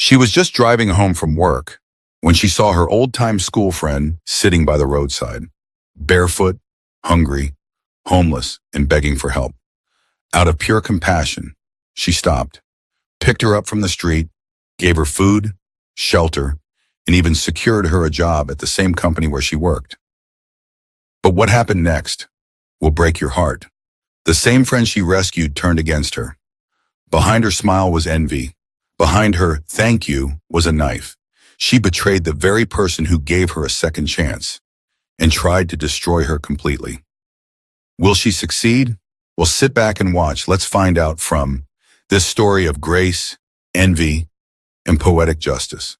She was just driving home from work when she saw her old-time school friend sitting by the roadside, barefoot, hungry, homeless, and begging for help. Out of pure compassion, she stopped, picked her up from the street, gave her food, shelter, and even secured her a job at the same company where she worked. But what happened next will break your heart. The same friend she rescued turned against her. Behind her smile was envy. Behind her "thank you" was a knife. She betrayed the very person who gave her a second chance and tried to destroy her completely. Will she succeed? Well, sit back and watch. Let's find out from this story of grace, envy, and poetic justice.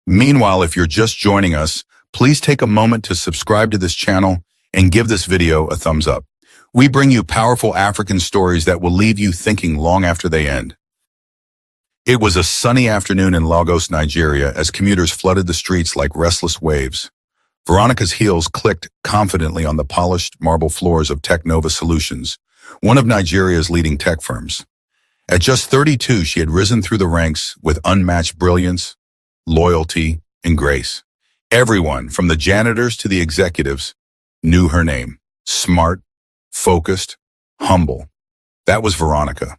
Meanwhile, if you're just joining us, please take a moment to subscribe to this channel and give this video a thumbs up. We bring you powerful African stories that will leave you thinking long after they end. It was a sunny afternoon in Lagos, Nigeria, as commuters flooded the streets like restless waves. Veronica's heels clicked confidently on the polished marble floors of Technova Solutions, one of Nigeria's leading tech firms. At just 32, she had risen through the ranks with unmatched brilliance, loyalty, and grace. Everyone, from the janitors to the executives, knew her name. Smart, focused, humble. That was Veronica.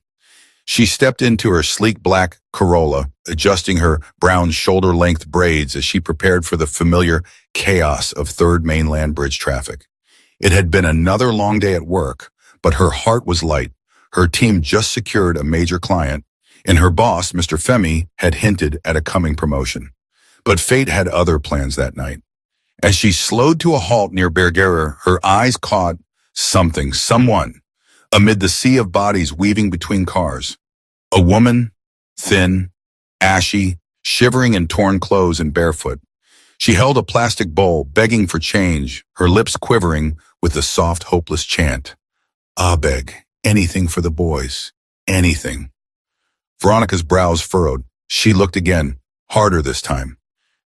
She stepped into her sleek black Corolla, adjusting her brown shoulder-length braids as she prepared for the familiar chaos of Third Mainland Bridge traffic. It had been another long day at work, but her heart was light. Her team just secured a major client, and her boss, Mr. Femi, had hinted at a coming promotion. But fate had other plans that night. As she slowed to a halt near Bergera, her eyes caught someone, amid the sea of bodies weaving between cars. A woman, thin, ashy, shivering in torn clothes and barefoot. She held a plastic bowl, begging for change, her lips quivering with the soft, hopeless chant. "Ah, beg, anything for the boys, anything." Veronica's brows furrowed. She looked again, harder this time.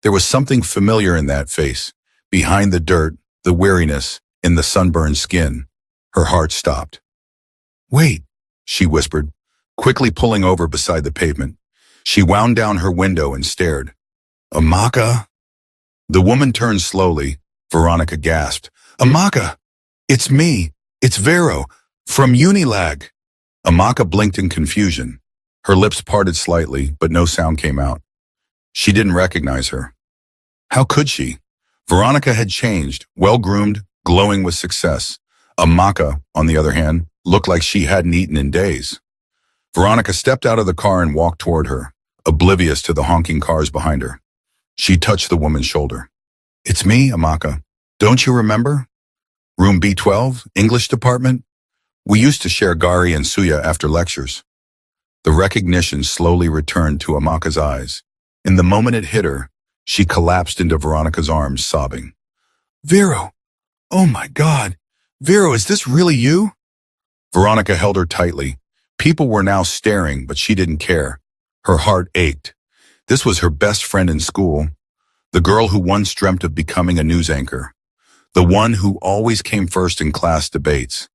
There was something familiar in that face. Behind the dirt, the weariness, in the sunburned skin. Her heart stopped. "Wait," she whispered, quickly pulling over beside the pavement. She wound down her window and stared. "Amaka?" The woman turned slowly. Veronica gasped. "Amaka! It's me. It's Vero, from Unilag." Amaka blinked in confusion. Her lips parted slightly, but no sound came out. She didn't recognize her. How could she? Veronica had changed, well-groomed, glowing with success. Amaka, on the other hand, looked like she hadn't eaten in days. Veronica stepped out of the car and walked toward her, oblivious to the honking cars behind her. She touched the woman's shoulder. "It's me, Amaka. Don't you remember? Room B12, English department? We used to share gari and suya after lectures." The recognition slowly returned to Amaka's eyes. In the moment it hit her, she collapsed into Veronica's arms, sobbing. "Vero! Oh my God! Vero, is this really you?" Veronica held her tightly. People were now staring, but she didn't care. Her heart ached. This was her best friend in school, the girl who once dreamt of becoming a news anchor, the one who always came first in class debates.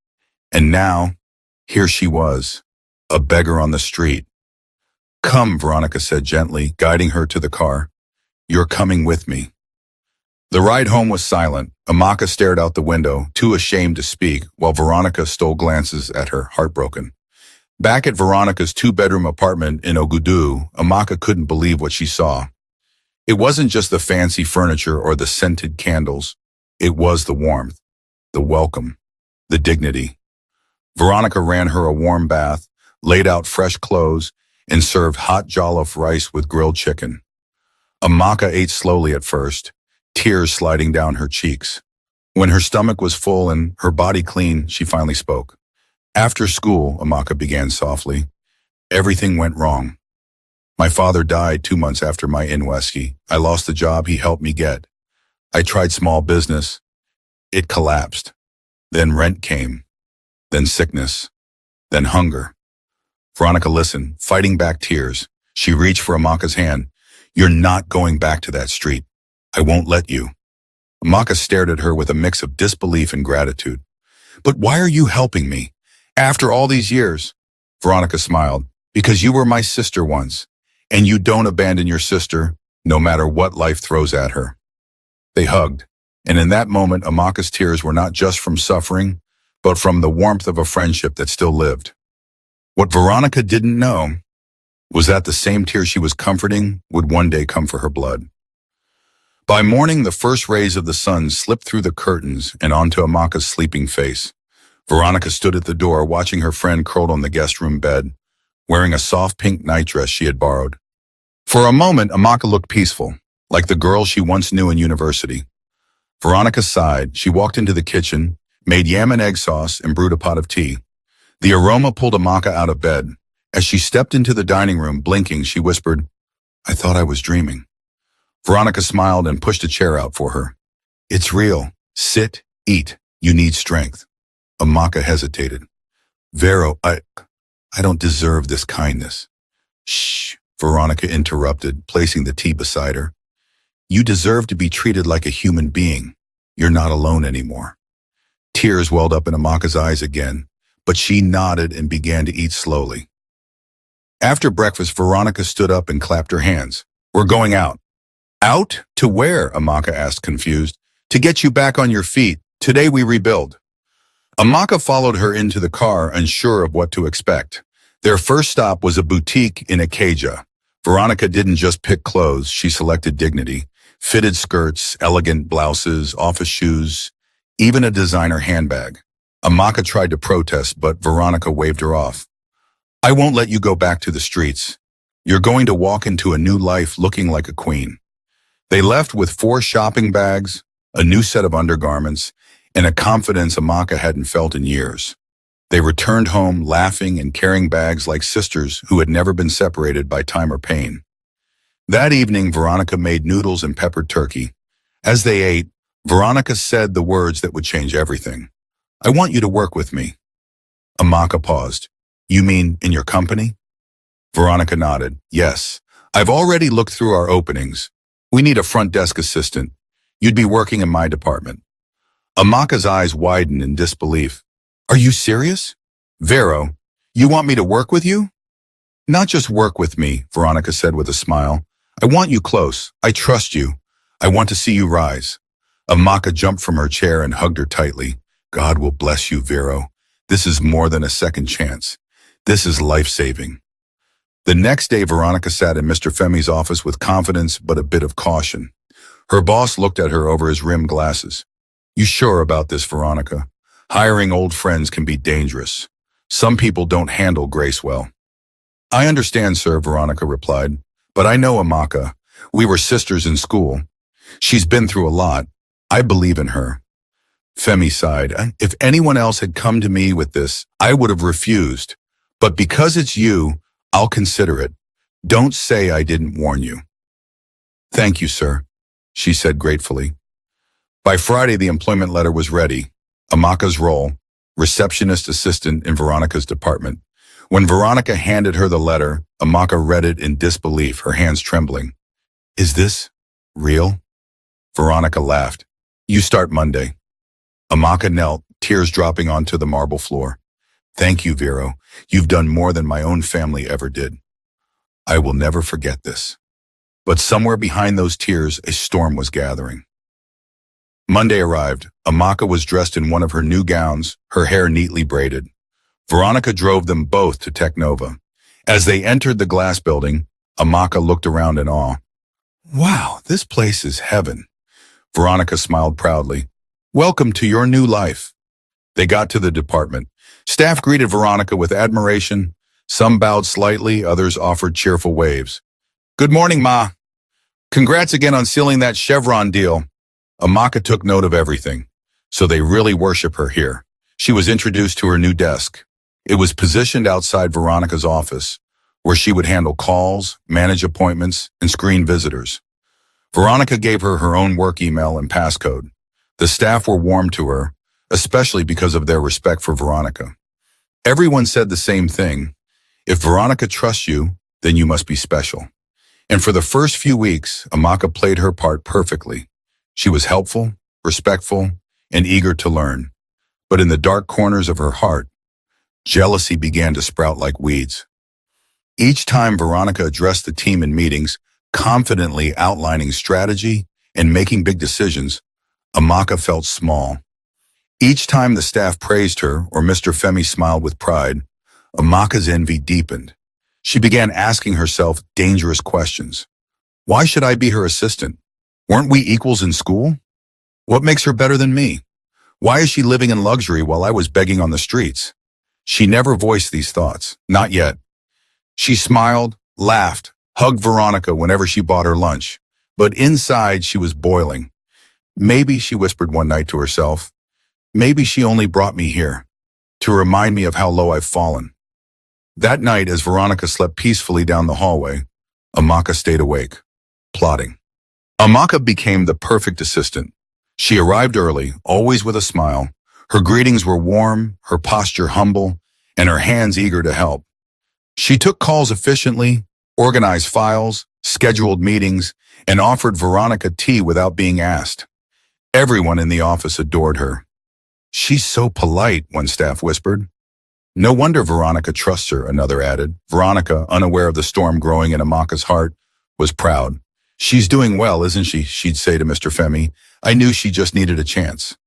And now, here she was, a beggar on the street. "Come," Veronica said gently, guiding her to the car. "You're coming with me." The ride home was silent. Amaka stared out the window, too ashamed to speak, while Veronica stole glances at her, heartbroken. Back at Veronica's two-bedroom apartment in Ogudu, Amaka couldn't believe what she saw. It wasn't just the fancy furniture or the scented candles. It was the warmth, the welcome, the dignity. Veronica ran her a warm bath, laid out fresh clothes, and served hot jollof rice with grilled chicken. Amaka ate slowly at first, tears sliding down her cheeks. When her stomach was full and her body clean, she finally spoke. "After school," Amaka began softly, "everything went wrong. My father died 2 months after my inweski. I lost the job he helped me get. I tried small business. It collapsed. Then rent came. Then sickness. Then hunger." Veronica listened, fighting back tears. She reached for Amaka's hand. "You're not going back to that street. I won't let you." Amaka stared at her with a mix of disbelief and gratitude. "But why are you helping me? After all these years?" Veronica smiled. "Because you were my sister once, And you don't abandon your sister, no matter what life throws at her. They hugged, and in that moment, Amaka's tears were not just from suffering, but from the warmth of a friendship that still lived. What Veronica didn't know was that the same tears she was comforting would one day come for her blood. By morning, the first rays of the sun slipped through the curtains and onto Amaka's sleeping face. Veronica stood at the door, watching her friend curled on the guest room bed, wearing a soft pink nightdress she had borrowed. For a moment, Amaka looked peaceful, like the girl she once knew in university. Veronica sighed. She walked into the kitchen, made yam and egg sauce, and brewed a pot of tea. The aroma pulled Amaka out of bed. As she stepped into the dining room, blinking, she whispered, "I thought I was dreaming." Veronica smiled and pushed a chair out for her. "It's real. Sit, eat. You need strength." Amaka hesitated. "Vero, I don't deserve this kindness." "Shh," Veronica interrupted, placing the tea beside her. "You deserve to be treated like a human being. You're not alone anymore." Tears welled up in Amaka's eyes again, but she nodded and began to eat slowly. After breakfast, Veronica stood up and clapped her hands. "We're going out." "Out? To where?" Amaka asked, confused. "To get you back on your feet. Today we rebuild." Amaka followed her into the car, unsure of what to expect. Their first stop was a boutique in Acadia. Veronica didn't just pick clothes, she selected dignity. Fitted skirts, elegant blouses, office shoes, even a designer handbag. Amaka tried to protest, but Veronica waved her off. "I won't let you go back to the streets. You're going to walk into a new life looking like a queen." They left with 4 shopping bags, a new set of undergarments, and a confidence Amaka hadn't felt in years. They returned home laughing and carrying bags like sisters who had never been separated by time or pain. That evening, Veronica made noodles and peppered turkey. As they ate, Veronica said the words that would change everything. "I want you to work with me." Amaka paused. "You mean in your company?" Veronica nodded. "Yes. I've already looked through our openings. We need a front desk assistant. You'd be working in my department." Amaka's eyes widened in disbelief. "Are you serious? Vero, you want me to work with you?" "Not just work with me," Veronica said with a smile. "I want you close. I trust you. I want to see you rise." Amaka jumped from her chair and hugged her tightly. "God will bless you, Vero. This is more than a second chance. This is life-saving." The next day, Veronica sat in Mr. Femi's office with confidence but a bit of caution. Her boss looked at her over his rimmed glasses. "You sure about this, Veronica? Hiring old friends can be dangerous. Some people don't handle grace well." "I understand, sir," Veronica replied. "But I know Amaka. We were sisters in school. She's been through a lot. I believe in her." Femi sighed. "If anyone else had come to me with this, I would have refused. But because it's you, I'll consider it. Don't say I didn't warn you." "Thank you, sir," she said gratefully. By Friday, the employment letter was ready. Amaka's role, receptionist assistant in Veronica's department. When Veronica handed her the letter, Amaka read it in disbelief, her hands trembling. "Is this real?" Veronica laughed. "You start Monday." Amaka knelt, tears dropping onto the marble floor. "Thank you, Vero. You've done more than my own family ever did. I will never forget this." But somewhere behind those tears, a storm was gathering. Monday arrived. Amaka was dressed in one of her new gowns, her hair neatly braided. Veronica drove them both to Technova. As they entered the glass building, Amaka looked around in awe. "Wow, this place is heaven." Veronica smiled proudly. "Welcome to your new life." They got to the department. Staff greeted Veronica with admiration. Some bowed slightly, others offered cheerful waves. "Good morning, Ma. Congrats again on sealing that Chevron deal." Amaka took note of everything. So they really worship her here. She was introduced to her new desk. It was positioned outside Veronica's office, where she would handle calls, manage appointments, and screen visitors. Veronica gave her her own work email and passcode. The staff were warm to her, especially because of their respect for Veronica. Everyone said the same thing. If Veronica trusts you, then you must be special. And for the first few weeks, Amaka played her part perfectly. She was helpful, respectful, and eager to learn. But in the dark corners of her heart, jealousy began to sprout like weeds. Each time Veronica addressed the team in meetings, confidently outlining strategy and making big decisions, Amaka felt small. Each time the staff praised her or Mr. Femi smiled with pride, Amaka's envy deepened. She began asking herself dangerous questions. Why should I be her assistant? Weren't we equals in school? What makes her better than me? Why is she living in luxury while I was begging on the streets? She never voiced these thoughts, not yet. She smiled, laughed, hugged Veronica whenever she bought her lunch. But inside she was boiling. Maybe, she whispered one night to herself, maybe she only brought me here to remind me of how low I've fallen. That night, as Veronica slept peacefully down the hallway, Amaka stayed awake, plotting. Amaka became the perfect assistant. She arrived early, always with a smile. Her greetings were warm, her posture humble, and her hands eager to help. She took calls efficiently, organized files, scheduled meetings, and offered Veronica tea without being asked. Everyone in the office adored her. She's so polite, one staff whispered. No wonder Veronica trusts her, another added. Veronica, unaware of the storm growing in Amaka's heart, was proud. She's doing well, isn't she? She'd say to Mr. Femi. I knew she just needed a chance.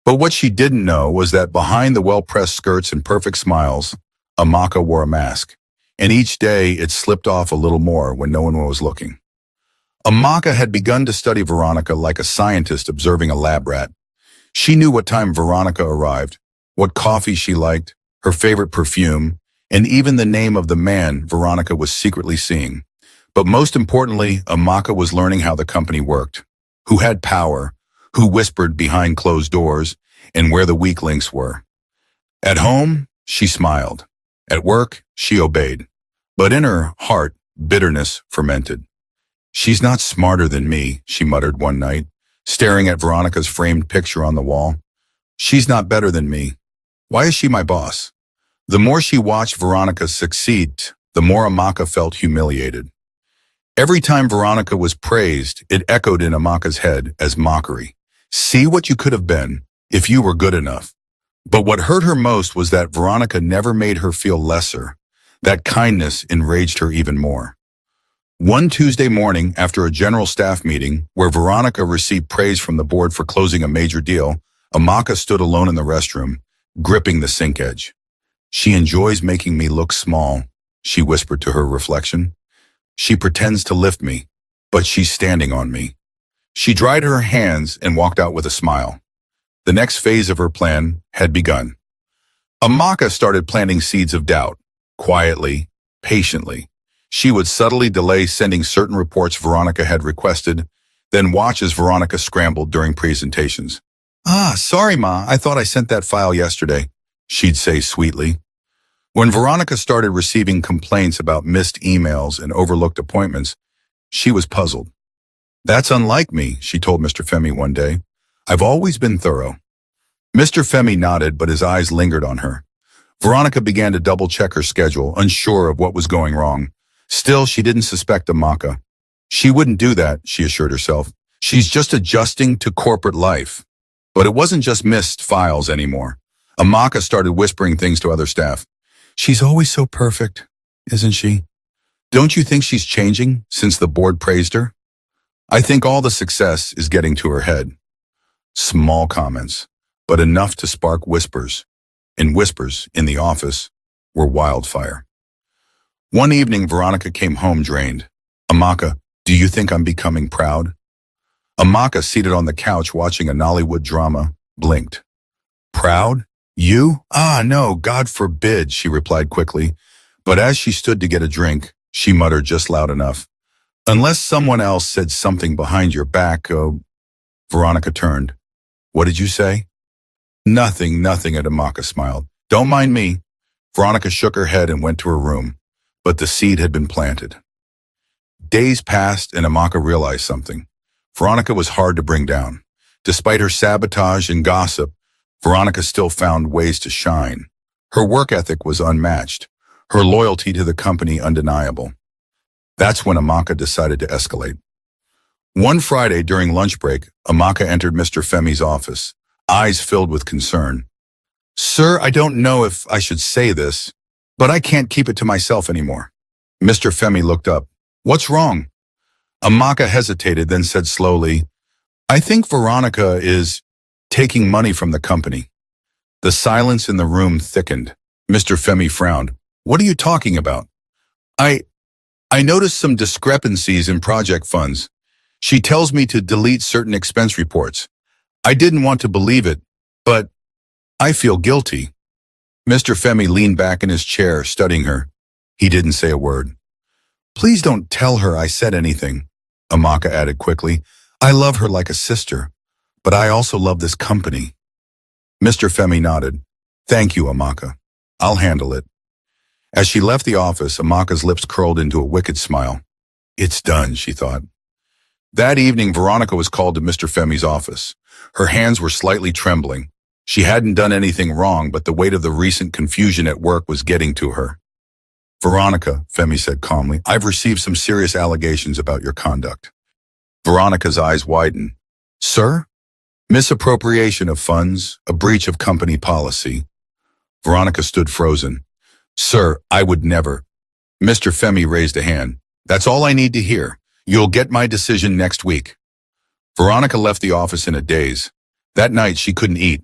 But what she didn't know was that behind the well-pressed skirts and perfect smiles, Amaka wore a mask. And each day it slipped off a little more when no one was looking. Amaka had begun to study Veronica like a scientist observing a lab rat. She knew what time Veronica arrived, what coffee she liked, her favorite perfume, and even the name of the man Veronica was secretly seeing. But most importantly, Amaka was learning how the company worked, who had power, who whispered behind closed doors, and where the weak links were. At home, she smiled. At work, she obeyed. But in her heart, bitterness fermented. She's not smarter than me, she muttered one night, staring at Veronica's framed picture on the wall. She's not better than me. Why is she my boss? The more she watched Veronica succeed, the more Amaka felt humiliated. Every time Veronica was praised, it echoed in Amaka's head as mockery. See what you could have been if you were good enough. But what hurt her most was that Veronica never made her feel lesser. That kindness enraged her even more. One Tuesday morning, after a general staff meeting where Veronica received praise from the board for closing a major deal, Amaka stood alone in the restroom, gripping the sink edge. She enjoys making me look small, she whispered to her reflection. She pretends to lift me, but she's standing on me. She dried her hands and walked out with a smile. The next phase of her plan had begun. Amaka started planting seeds of doubt, quietly, patiently. She would subtly delay sending certain reports Veronica had requested, then watch as Veronica scrambled during presentations. Sorry, Ma, I thought I sent that file yesterday, she'd say sweetly. When Veronica started receiving complaints about missed emails and overlooked appointments, she was puzzled. That's unlike me, she told Mr. Femi one day. I've always been thorough. Mr. Femi nodded, but his eyes lingered on her. Veronica began to double-check her schedule, unsure of what was going wrong. Still, she didn't suspect Amaka. She wouldn't do that, she assured herself. She's just adjusting to corporate life. But it wasn't just missed files anymore. Amaka started whispering things to other staff. She's always so perfect, isn't she? Don't you think she's changing since the board praised her? I think all the success is getting to her head. Small comments, but enough to spark whispers. And whispers in the office were wildfire. One evening, Veronica came home drained. Amaka, do you think I'm becoming proud? Amaka, seated on the couch watching a Nollywood drama, blinked. Proud? You? No, God forbid, she replied quickly. But as she stood to get a drink, she muttered just loud enough. Unless someone else said something behind your back, Veronica turned. What did you say? Nothing, and Amaka smiled. Don't mind me. Veronica shook her head and went to her room. But the seed had been planted. Days passed and Amaka realized something. Veronica was hard to bring down. Despite her sabotage and gossip, Veronica still found ways to shine. Her work ethic was unmatched, her loyalty to the company undeniable. That's when Amaka decided to escalate. One Friday during lunch break, Amaka entered Mr. Femi's office, eyes filled with concern. Sir, I don't know if I should say this, but I can't keep it to myself anymore. Mr. Femi looked up. What's wrong? Amaka hesitated, then said slowly, I think Veronica is taking money from the company. The silence in the room thickened. Mr. Femi frowned. What are you talking about? I noticed some discrepancies in project funds. She tells me to delete certain expense reports. I didn't want to believe it, but I feel guilty. Mr. Femi leaned back in his chair, studying her. He didn't say a word. Please don't tell her I said anything, Amaka added quickly. I love her like a sister, but I also love this company. Mr. Femi nodded. Thank you, Amaka. I'll handle it. As she left the office, Amaka's lips curled into a wicked smile. It's done, she thought. That evening, Veronica was called to Mr. Femi's office. Her hands were slightly trembling. She hadn't done anything wrong, but the weight of the recent confusion at work was getting to her. Veronica, Femi said calmly, I've received some serious allegations about your conduct. Veronica's eyes widened. Sir? Misappropriation of funds, a breach of company policy. Veronica stood frozen. Sir, I would never. Mr. Femi raised a hand. That's all I need to hear. You'll get my decision next week. Veronica left the office in a daze. That night she couldn't eat,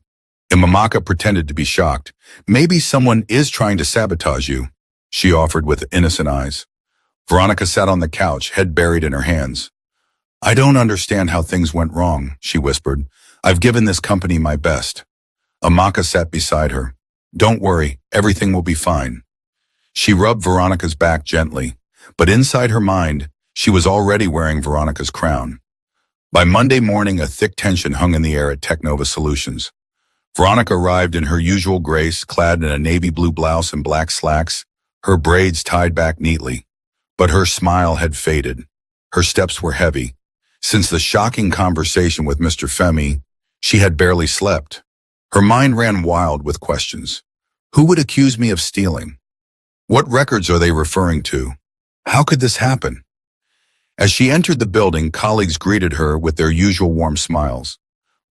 and Amaka pretended to be shocked. Maybe someone is trying to sabotage you, she offered with innocent eyes. Veronica sat on the couch, head buried in her hands. I don't understand how things went wrong, she whispered. I've given this company my best. Amaka sat beside her. Don't worry, everything will be fine. She rubbed Veronica's back gently, but inside her mind, she was already wearing Veronica's crown. By Monday morning, a thick tension hung in the air at Technova Solutions. Veronica arrived in her usual grace, clad in a navy blue blouse and black slacks, her braids tied back neatly. But her smile had faded. Her steps were heavy. Since the shocking conversation with Mr. Femi, she had barely slept. Her mind ran wild with questions. Who would accuse me of stealing? What records are they referring to? How could this happen? As she entered the building, colleagues greeted her with their usual warm smiles.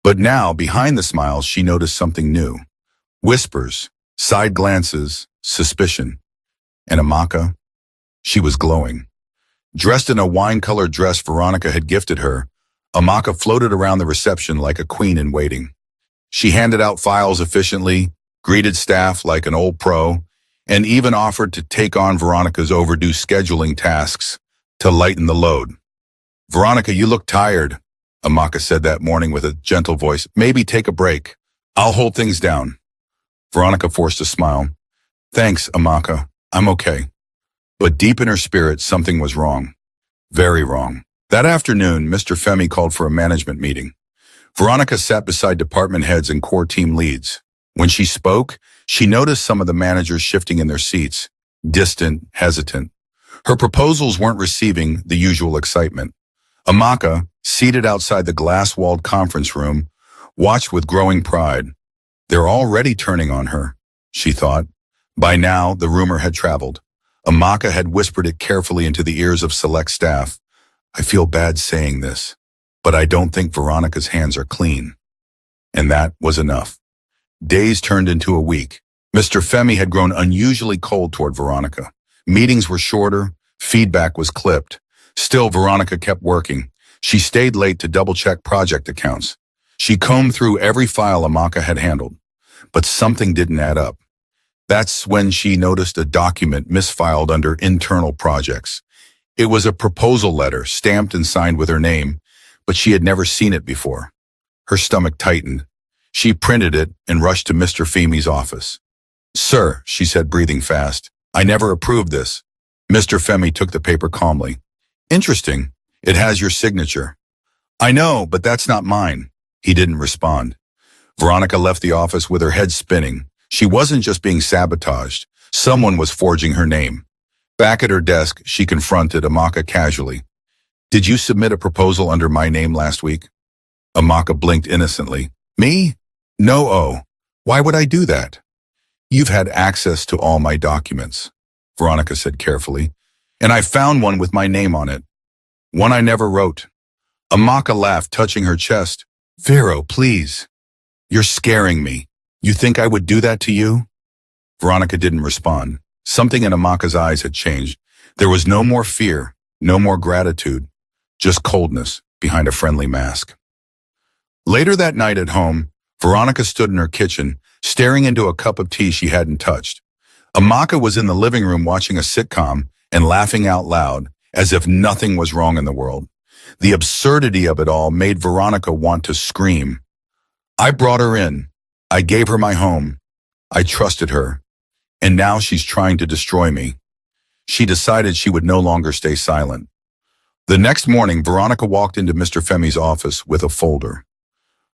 But now, behind the smiles, she noticed something new. Whispers, side glances, suspicion. And Amaka? She was glowing. Dressed in a wine-colored dress Veronica had gifted her, Amaka floated around the reception like a queen in waiting. She handed out files efficiently, greeted staff like an old pro, and even offered to take on Veronica's overdue scheduling tasks to lighten the load. Veronica, you look tired, Amaka said that morning with a gentle voice. Maybe take a break. I'll hold things down. Veronica forced a smile. Thanks, Amaka. I'm okay. But deep in her spirit, something was wrong. Very wrong. That afternoon, Mr. Femi called for a management meeting. Veronica sat beside department heads and core team leads. When she spoke, she noticed some of the managers shifting in their seats, distant, hesitant. Her proposals weren't receiving the usual excitement. Amaka, seated outside the glass-walled conference room, watched with growing pride. They're already turning on her, she thought. By now, the rumor had traveled. Amaka had whispered it carefully into the ears of select staff. I feel bad saying this, but I don't think Veronica's hands are clean. And that was enough. Days turned into a week. Mr. Femi had grown unusually cold toward Veronica. Meetings were shorter, feedback was clipped. Still, Veronica kept working. She stayed late to double-check project accounts. She combed through every file Amaka had handled. But something didn't add up. That's when she noticed a document misfiled under internal projects. It was a proposal letter, stamped and signed with her name, but she had never seen it before. Her stomach tightened. She printed it and rushed to Mr. Femi's office. Sir, she said, breathing fast, I never approved this. Mr. Femi took the paper calmly. Interesting. It has your signature. I know, but that's not mine. He didn't respond. Veronica left the office with her head spinning. She wasn't just being sabotaged. Someone was forging her name. Back at her desk, she confronted Amaka casually. Did you submit a proposal under my name last week? Amaka blinked innocently. Me? No, oh. Why would I do that? You've had access to all my documents, Veronica said carefully, and I found one with my name on it. One I never wrote. Amaka laughed, touching her chest. Vero, please. You're scaring me. You think I would do that to you? Veronica didn't respond. Something in Amaka's eyes had changed. There was no more fear, no more gratitude, just coldness behind a friendly mask. Later that night at home, Veronica stood in her kitchen, staring into a cup of tea she hadn't touched. Amaka was in the living room watching a sitcom and laughing out loud, as if nothing was wrong in the world. The absurdity of it all made Veronica want to scream. I brought her in. I gave her my home. I trusted her. And now she's trying to destroy me. She decided she would no longer stay silent. The next morning, Veronica walked into Mr. Femi's office with a folder.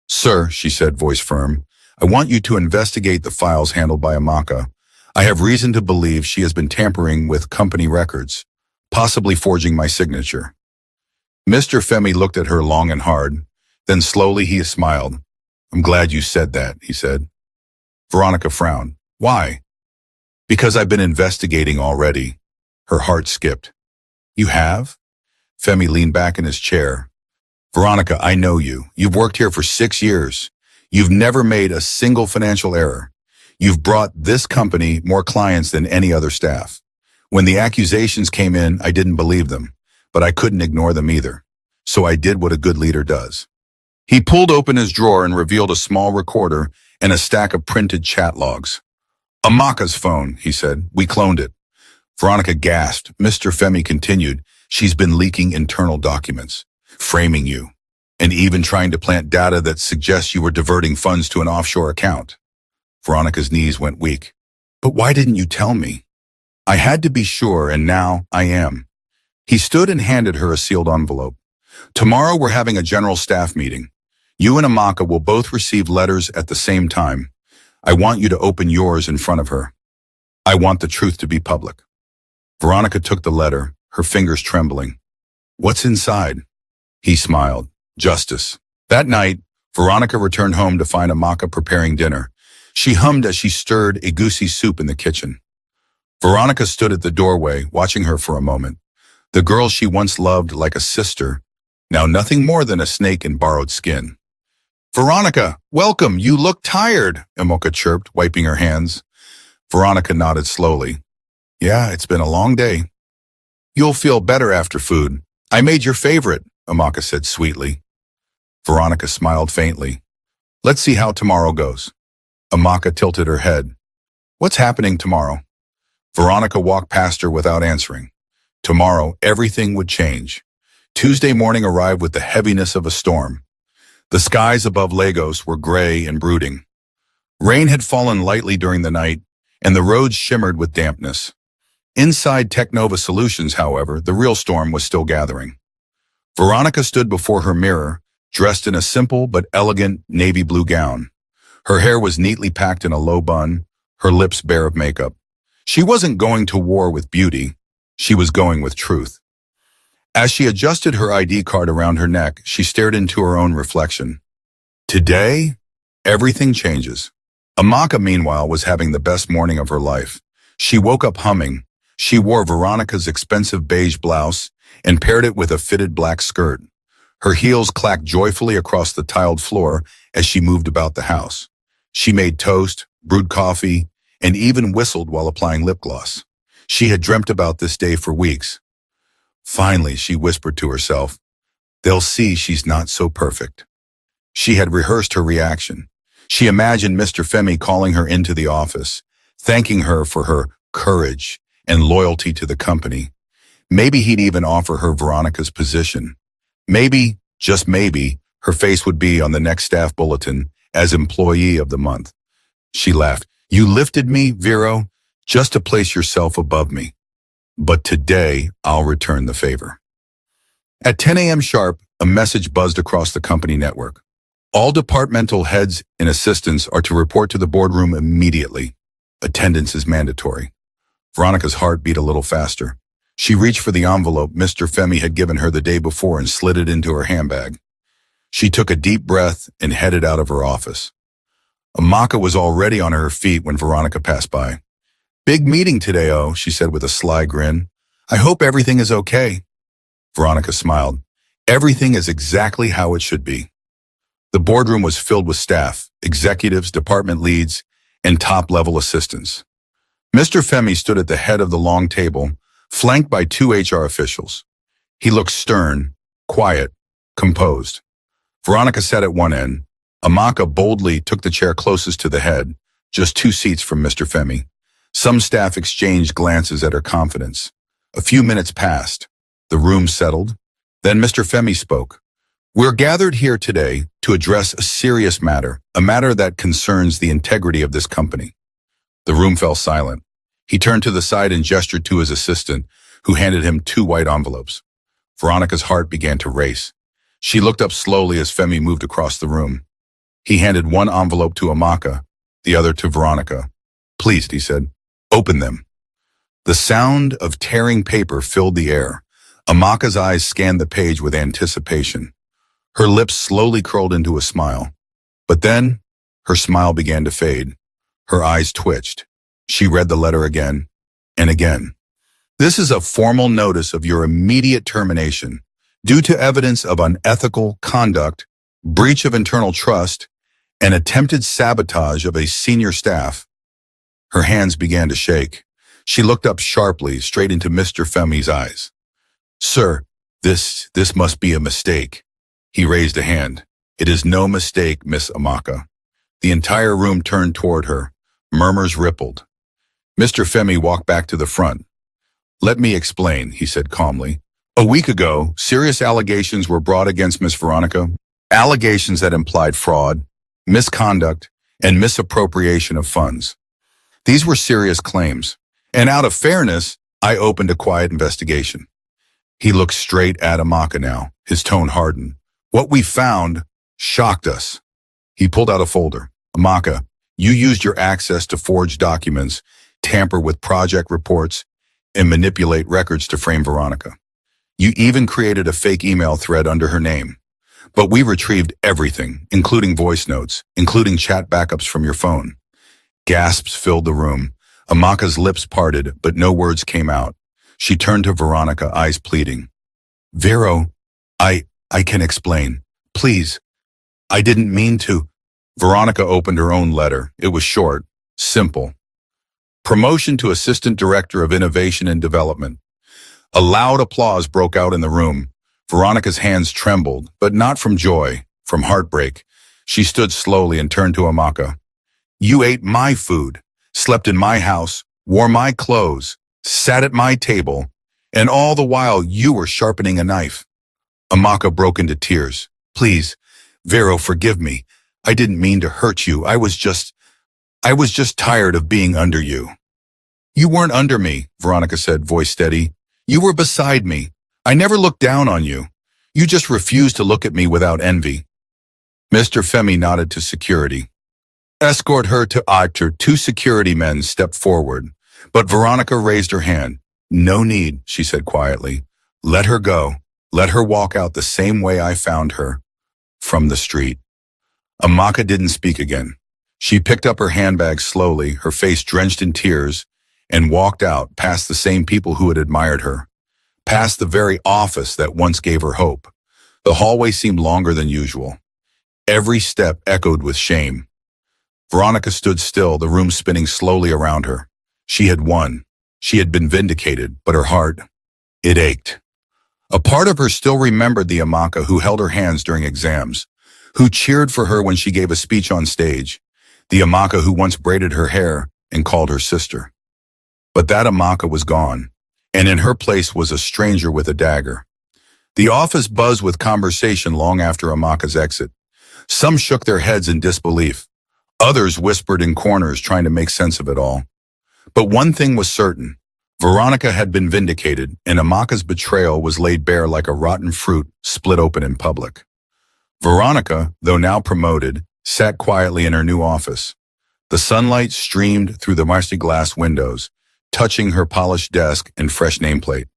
Sir, she said, voice firm, I want you to investigate the files handled by Amaka. I have reason to believe she has been tampering with company records, possibly forging my signature. Mr. Femi looked at her long and hard. Then slowly he smiled. I'm glad you said that, he said. Veronica frowned. Why? Because I've been investigating already. Her heart skipped. You have? Femi leaned back in his chair. Veronica, I know you. You've worked here for 6 years. You've never made a single financial error. You've brought this company more clients than any other staff. When the accusations came in, I didn't believe them, but I couldn't ignore them either. So I did what a good leader does. He pulled open his drawer and revealed a small recorder and a stack of printed chat logs. Amaka's phone, he said. We cloned it. Veronica gasped. Mr. Femi continued. She's been leaking internal documents, framing you, and even trying to plant data that suggests you were diverting funds to an offshore account. Veronica's knees went weak. But why didn't you tell me? I had to be sure, and now I am. He stood and handed her a sealed envelope. Tomorrow we're having a general staff meeting. You and Amaka will both receive letters at the same time. I want you to open yours in front of her. I want the truth to be public. Veronica took the letter, her fingers trembling. What's inside? He smiled. Justice. That night, Veronica returned home to find Amaka preparing dinner. She hummed as she stirred egusi soup in the kitchen. Veronica stood at the doorway, watching her for a moment. The girl she once loved like a sister, now nothing more than a snake in borrowed skin. Veronica, welcome. You look tired, Amaka chirped, wiping her hands. Veronica nodded slowly. Yeah, it's been a long day. You'll feel better after food. I made your favorite, Amaka said sweetly. Veronica smiled faintly. Let's see how tomorrow goes. Amaka tilted her head. What's happening tomorrow? Veronica walked past her without answering. Tomorrow, everything would change. Tuesday morning arrived with the heaviness of a storm. The skies above Lagos were gray and brooding. Rain had fallen lightly during the night, and the roads shimmered with dampness. Inside Technova Solutions, however, the real storm was still gathering. Veronica stood before her mirror, dressed in a simple but elegant navy blue gown. Her hair was neatly packed in a low bun, her lips bare of makeup. She wasn't going to war with beauty. She was going with truth. As she adjusted her ID card around her neck, she stared into her own reflection. Today, everything changes. Amaka, meanwhile, was having the best morning of her life. She woke up humming. She wore Veronica's expensive beige blouse and paired it with a fitted black skirt. Her heels clacked joyfully across the tiled floor as she moved about the house. She made toast, brewed coffee, and even whistled while applying lip gloss. She had dreamt about this day for weeks. Finally, she whispered to herself, they'll see she's not so perfect. She had rehearsed her reaction. She imagined Mr. Femi calling her into the office, thanking her for her courage and loyalty to the company. Maybe he'd even offer her Veronica's position. Maybe, just maybe, her face would be on the next staff bulletin as Employee of the Month. She laughed. You lifted me, Vero, just to place yourself above me. But today, I'll return the favor. At 10 a.m. sharp, a message buzzed across the company network. All departmental heads and assistants are to report to the boardroom immediately. Attendance is mandatory. Veronica's heart beat a little faster. She reached for the envelope Mr. Femi had given her the day before and slid it into her handbag. She took a deep breath and headed out of her office. Amaka was already on her feet when Veronica passed by. Big meeting today, oh, she said with a sly grin. I hope everything is okay. Veronica smiled. Everything is exactly how it should be. The boardroom was filled with staff, executives, department leads, and top-level assistants. Mr. Femi stood at the head of the long table, flanked by two HR officials. He looked stern, quiet, composed. Veronica sat at one end. Amaka boldly took the chair closest to the head, just 2 seats from Mr. Femi. Some staff exchanged glances at her confidence. A few minutes passed. The room settled. Then Mr. Femi spoke. We're gathered here today to address a serious matter, a matter that concerns the integrity of this company. The room fell silent. He turned to the side and gestured to his assistant, who handed him 2 white envelopes. Veronica's heart began to race. She looked up slowly as Femi moved across the room. He handed one envelope to Amaka, the other to Veronica. Please, he said, open them. The sound of tearing paper filled the air. Amaka's eyes scanned the page with anticipation. Her lips slowly curled into a smile. But then, her smile began to fade. Her eyes twitched. She read the letter again and again. This is a formal notice of your immediate termination due to evidence of unethical conduct, breach of internal trust, and attempted sabotage of a senior staff. Her hands began to shake. She looked up sharply, straight into Mr. Femi's eyes. Sir, this must be a mistake. He raised a hand. It is no mistake, Miss Amaka. The entire room turned toward her. Murmurs rippled. Mr. Femi walked back to the front. Let me explain, he said calmly. A week ago, serious allegations were brought against Miss Veronica. Allegations that implied fraud, misconduct, and misappropriation of funds. These were serious claims, and out of fairness, I opened a quiet investigation. He looked straight at Amaka now, his tone hardened. What we found shocked us. He pulled out a folder. Amaka, you used your access to forge documents, tamper with project reports, and manipulate records to frame Veronica. You even created a fake email thread under her name. But we retrieved everything, including voice notes, including chat backups from your phone. Gasps filled the room. Amaka's lips parted, but no words came out. She turned to Veronica, eyes pleading. Vero, I can explain. Please. I didn't mean to. Veronica opened her own letter. It was short, simple. Promotion to Assistant Director of Innovation and Development. A loud applause broke out in the room. Veronica's hands trembled, but not from joy, from heartbreak. She stood slowly and turned to Amaka. You ate my food, slept in my house, wore my clothes, sat at my table, and all the while you were sharpening a knife. Amaka broke into tears. Please, Vero, forgive me. I didn't mean to hurt you. I was just tired of being under you. You weren't under me, Veronica said, voice steady. You were beside me. I never looked down on you. You just refused to look at me without envy. Mr. Femi nodded to security. Escort her to Actor. 2 security men stepped forward, but Veronica raised her hand. No need, she said quietly. Let her go. Let her walk out the same way I found her, from the street. Amaka didn't speak again. She picked up her handbag slowly, her face drenched in tears, and walked out past the same people who had admired her, past the very office that once gave her hope. The hallway seemed longer than usual. Every step echoed with shame. Veronica stood still, the room spinning slowly around her. She had won. She had been vindicated, but her heart, it ached. A part of her still remembered the Amaka who held her hands during exams, who cheered for her when she gave a speech on stage, the Amaka who once braided her hair and called her sister. But that Amaka was gone, and in her place was a stranger with a dagger. The office buzzed with conversation long after Amaka's exit. Some shook their heads in disbelief. Others whispered in corners trying to make sense of it all. But one thing was certain. Veronica had been vindicated, and Amaka's betrayal was laid bare like a rotten fruit split open in public. Veronica, though now promoted, sat quietly in her new office. The sunlight streamed through the musty glass windows, touching her polished desk and fresh nameplate.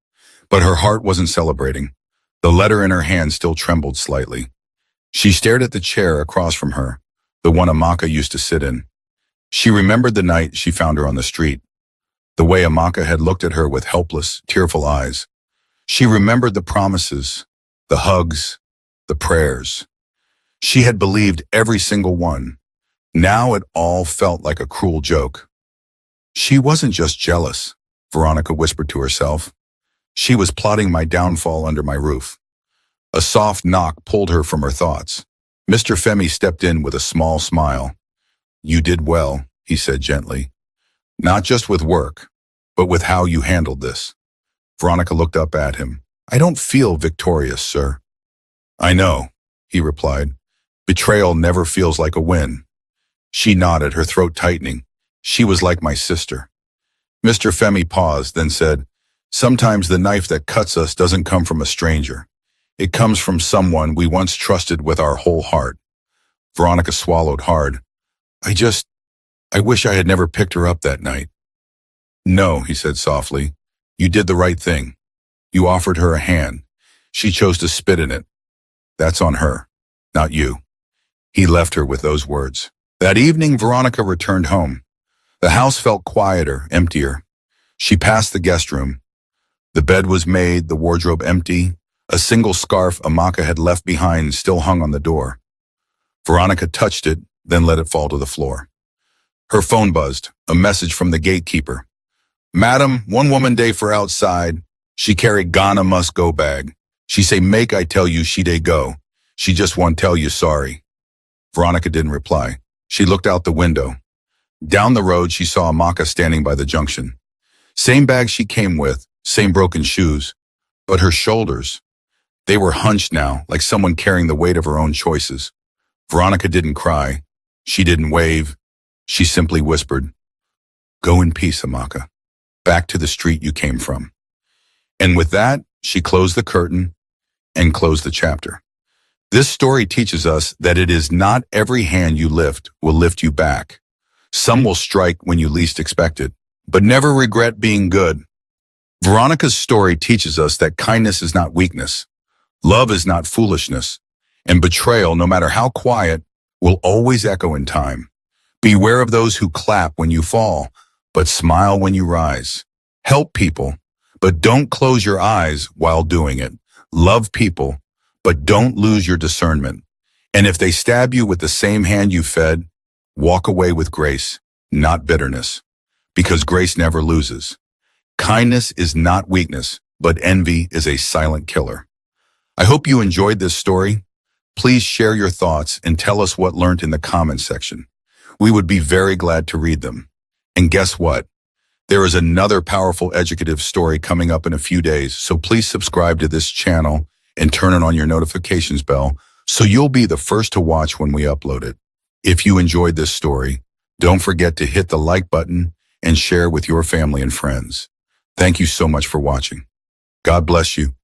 But her heart wasn't celebrating. The letter in her hand still trembled slightly. She stared at the chair across from her, the one Amaka used to sit in. She remembered the night she found her on the street, the way Amaka had looked at her with helpless, tearful eyes. She remembered the promises, the hugs, the prayers. She had believed every single one. Now it all felt like a cruel joke. She wasn't just jealous, Veronica whispered to herself. She was plotting my downfall under my roof. A soft knock pulled her from her thoughts. Mr. Femi stepped in with a small smile. You did well, he said gently. Not just with work, but with how you handled this. Veronica looked up at him. I don't feel victorious, sir. I know, he replied. Betrayal never feels like a win. She nodded, her throat tightening. She was like my sister. Mr. Femi paused, then said, sometimes the knife that cuts us doesn't come from a stranger. It comes from someone we once trusted with our whole heart. Veronica swallowed hard. I wish I had never picked her up that night. No, he said softly. You did the right thing. You offered her a hand. She chose to spit in it. That's on her, not you. He left her with those words. That evening, Veronica returned home. The house felt quieter, emptier. She passed the guest room. The bed was made, the wardrobe empty. A single scarf Amaka had left behind still hung on the door. Veronica touched it, then let it fall to the floor. Her phone buzzed, a message from the gatekeeper. Madam, 1 woman day for outside. She carry Ghana must go bag. She say make I tell you she dey go. She just want tell you sorry. Veronica didn't reply. She looked out the window. Down the road, she saw Amaka standing by the junction. Same bag she came with, same broken shoes. But her shoulders, they were hunched now, like someone carrying the weight of her own choices. Veronica didn't cry. She didn't wave. She simply whispered, go in peace, Amaka. Back to the street you came from. And with that, she closed the curtain and closed the chapter. This story teaches us that it is not every hand you lift will lift you back. Some will strike when you least expect it, but never regret being good. Veronica's story teaches us that kindness is not weakness. Love is not foolishness. And betrayal, no matter how quiet, will always echo in time. Beware of those who clap when you fall, but smile when you rise. Help people, but don't close your eyes while doing it. Love people, but don't lose your discernment. And if they stab you with the same hand you fed, walk away with grace, not bitterness, because grace never loses. Kindness is not weakness, but envy is a silent killer. I hope you enjoyed this story. Please share your thoughts and tell us what learned in the comments section. We would be very glad to read them. And guess what? There is another powerful educative story coming up in a few days, so please subscribe to this channel and turn on your notifications bell so you'll be the first to watch when we upload it. If you enjoyed this story, don't forget to hit the like button and share with your family and friends. Thank you so much for watching. God bless you.